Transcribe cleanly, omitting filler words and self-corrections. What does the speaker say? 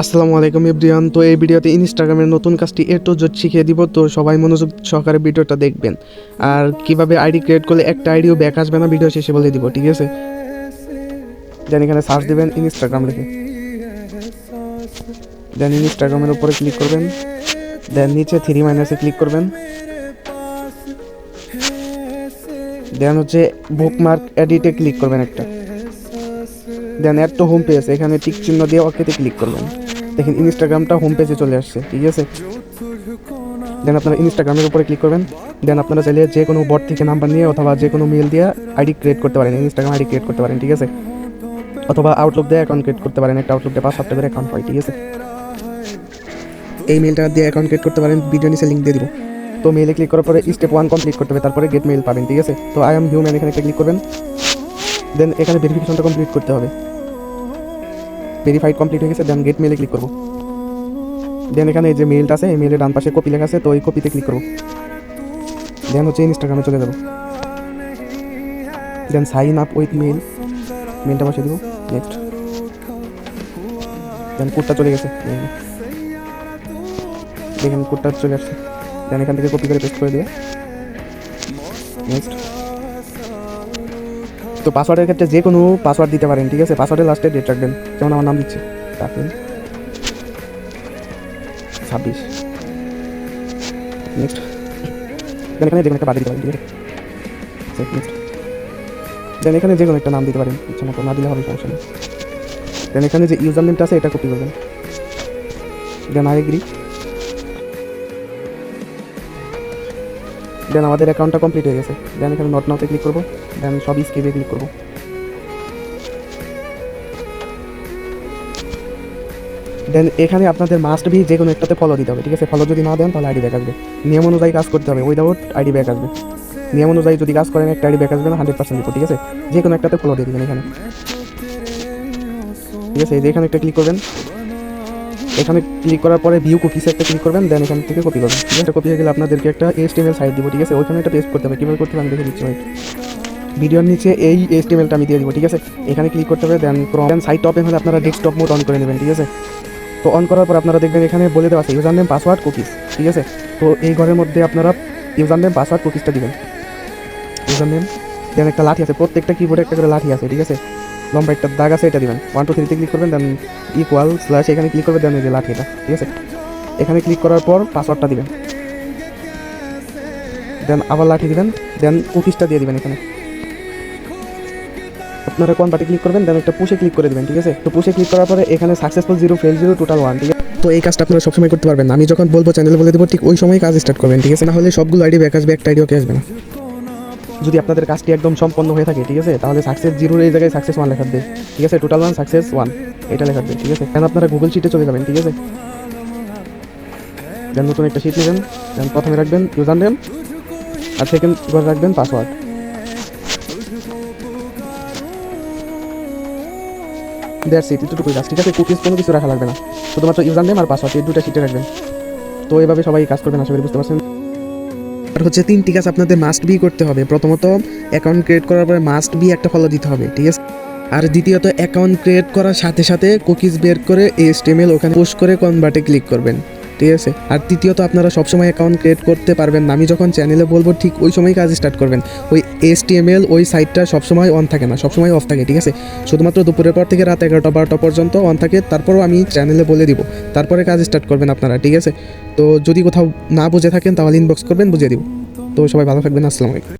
আসসালামু আলাইকুম এভরিওয়ান। তো এই ভিডিওতে ইনস্টাগ্রামের নতুন কাজটি এ টু জেড শিখিয়ে দিব, তো সবাই মনোযোগ সহকারে ভিডিওটা দেখবেন। আর কিভাবে আইডি ক্রিয়েট করলে একটা আইডিও ব্যাক আসবে না ভিডিও শেষে বলে দিব, ঠিক আছে? দেন এখানে সার্চ দেবেন ইনস্টাগ্রাম লিখে, দেন ইনস্টাগ্রামের উপরে ক্লিক করবেন, দেন নিচে থ্রি মাইনাসে ক্লিক করবেন, দেন হচ্ছে বুকমার্ক এডিটে ক্লিক করবেন একটা, দেন অ্যাড টু হোম পেজ এখানে টিক চিহ্ন দিয়ে ওকেতে ক্লিক করবেন। দেখেন ইনস্টাগ্রামটা হোম পেজে চলে আসছে, ঠিক আছে? দেন আপনারা ইনস্টাগ্রামের উপরে ক্লিক করবেন। দেন আপনারা চাইলে যে কোনো বট থেকে নাম্বার নিয়ে অথবা যে কোনো মেল দিয়ে আইডি ক্রিয়েট করতে পারেন, ইনস্টাগ্রাম আইডি ক্রিয়েট করতে পারেন, ঠিক আছে? অথবা আউটলুক দিয়ে অ্যাকাউন্ট ক্রিয়েট করতে পারেন, একটা আউটলুক দিয়ে 5 সপ্তাহ করে অ্যাকাউন্ট হয়, ঠিক আছে? এই মেলটা দিয়ে অ্যাকাউন্ট ক্রিয়েট করতে পারেন, ভিডিও নিচে লিঙ্ক দিয়ে দিব। তো মেলে ক্লিক করার পরে স্টেপ 1 কমপ্লিট করতে হবে, তারপরে গেট মেল পাবেন, ঠিক আছে? তো আই এম হিউম্যান এখানে একটা ক্লিক করবেন। দেন এখানে ভেরিফিকেশনটা কমপ্লিট করতে হবে, ভেরিফাইড কমপ্লিট হয়ে গেছে। দেন গেট মেলে ক্লিক করবো। দেন এখানে যে মেলটা আছে এই মেলের ডান পাশে কপি লেখা আছে, তো ওই কপিতে ক্লিক করবো। দেন হচ্ছে ইনস্টাগ্রামে চলে যাবো। দেন সাইন আপ উইথ মেলটা বসে দিব। নেক্সট। দেন কোডটা চলে গেছে, দেখেন কোডটা চলে আসছে। দেন এখান থেকে কপি করে পেস্ট করে দেবে। নেক্সট। তো পাসওয়ার্ডের ক্ষেত্রে যে কোনো পাসওয়ার্ড দিতে পারেন, ঠিক আছে? পাসওয়ার্ডের লাস্টে ডেট রাখবেন, যেমন আমার নাম দিচ্ছি 26। নেক্সট। দেন এখানে যে কোনো একটা বাদ দিতে পারেন, ঠিক আছে? নেক্সট। দেন এখানে যে কোনো একটা নাম দিতে পারেন, ইচ্ছা মতো, না দিলে হবে সমস্যা নেই। দেন এখানে যে ইউজার নেমটা আছে এটা কপি করবেন। Then I agree. দেন আমাদের অ্যাকাউন্টটা কমপ্লিট হয়ে গেছে। দেন এখানে নট নাওতে ক্লিক করবো। দেন সব স্কিপে ক্লিক করবো। দেন এখানে আপনাদের মাস্ট বি যে কোনো একটাতে ফলো দিতে হবে, ঠিক আছে? ফলো যদি না দেন তাহলে আইডি ব্যাক আসবে। নিয়ম অনুযায়ী কাজ করতে হবে, উইদাউট আইডি ব্যাক আসবে। নিয়ম অনুযায়ী যদি কাজ করেন একটা আইডি ব্যাক আসবে না, 100% রিপোর্ট, ঠিক আছে? যে কোনো একটাতে ফলো দিয়ে দেবেন এখানে, ঠিক আছে? এই যে এখানে একটা ক্লিক করবেন। এখানে ক্লিক করার পরে ভিউ কুকিজে একটা ক্লিক করবেন। দেন এখান থেকে কপি করবেন, ঠিক আছে? কপি হয়ে গেলে আপনাদেরকে একটা HTML সাইট দিব, ঠিক আছে? ওইখানে একটা পেস্ট করতে হবে। কীভাবে করতে হবে আমি দেখে দিচ্ছি। ভিডিওর নিচে এই HTMLটা আমি দিয়ে দিব, ঠিক আছে? এখানে ক্লিক করতে হবে। দেন সাইট ওপেন হলে আপনারা ডেস্কটপ মোড অন করে নেবেন, ঠিক আছে? তো অন করার পর আপনারা দেখবেন এখানে বলে দেওয়া আছে ইউজার নেম, পাসওয়ার্ড, কুকিজ, ঠিক আছে? তো এই ঘরের মধ্যে আপনারা ইউজার নেম, পাসওয়ার্ড, কুকিজটা দিবেন। ইউজার নেম, দেন একটা লাঠি আছে, প্রত্যেকটা কিবোর্ডে একটা করে লাঠি আছে, ঠিক আছে? লম্বা একটা দাগ আছে, এটা দিবেন। 1 2 3 ক্লিক করবেন। দেন ইকুয়াল স্ল্যাশ এখানে ক্লিক করবেন। দেন এই যে লাঠি এটা, ঠিক আছে? এখানে ক্লিক করার পর পাসওয়ার্ডটা দিবেন। দেন আবার লাঠি দিবেন। দেন কুকিজটা দিয়ে দিবেন এখানে। আপনারা কোন বাটে ক্লিক করবেন, দেন একটা পুশে ক্লিক করে দেবেন, ঠিক আছে? তো পুশে ক্লিক করার পরে এখানে সাকসেসফুল 0 ফেল 0 টোটাল 1, ঠিক আছে? তো এই কাজটা আপনারা সবসময় করতে পারবেন। আমি যখন বলবো চ্যানেলে বলে দেবো, ঠিক ওই সময় কাজ স্টার্ট করবেন, ঠিক আছে? না হলে সবগুলো আইডি ব্যাক আসবে, একটা আইডিও আসবে না। যদি আপনাদের কাজটি একদম সম্পন্ন হয়ে থাকে, ঠিক আছে, তাহলে সাকসেস 0 এই জায়গায় সাকসেস 1 লেখা দেবে, ঠিক আছে? টোটাল 1 সাকসেস 1 এটা লেখা দেবে, ঠিক আছে? এখন আপনারা গুগল শিটে চলে যাবেন, ঠিক আছে? দেন নতুন একটা শিট নেবেন। দেন প্রথমে রাখবেন ইউজার নেম, আর সেকেন্ড ঘরে রাখবেন পাসওয়ার্ড। দ্যাটস ইট, এতটুকুই কাজ, ঠিক আছে? কুকিজ কোনো কিছু রাখা লাগবে না, শুধুমাত্র ইউজার নেম আর পাসওয়ার্ড এই দুটো শিটে রাখবেন। তো এইভাবে সবাই কাজ করবেন, আশা করি বুঝতে পারছেন। আর হচ্ছে 3টি কাজ আপনাদের মাস্ট বি করতে হবে। প্রথমত অ্যাকাউন্ট ক্রিয়েট করার পরে মাস্ট বি একটা ফলো দিতে হবে, ঠিক আছে? আর দ্বিতীয়ত অ্যাকাউন্ট ক্রিয়েট করার সাথে সাথে কুকিজ বের করে HTML ওখানে পুশ করে কনভার্টে ক্লিক করবেন, ঠিক আছে? আর তৃতীয়ত আপনারা সবসময় অ্যাকাউন্ট ক্রিয়েট করতে পারবেন না, আমি যখন চ্যানেলে বলবো ঠিক ওই সময় কাজ স্টার্ট করবেন। ওই HTML ওই সাইটটা সবসময় অন থাকে না, সবসময় অফ থাকে, ঠিক আছে? শুধুমাত্র দুপুরের পর থেকে রাত 11টা 12টা পর্যন্ত অন থাকে, তারপরও আমি চ্যানেলে বলে দিব, তারপরে কাজ স্টার্ট করবেন আপনারা, ঠিক আছে? তো যদি কোথাও না বুঝে থাকেন তাহলে ইনবক্স করবেন, বুঝিয়ে দিব। তো সবাই ভালো থাকবেন, আসসালামু আলাইকুম।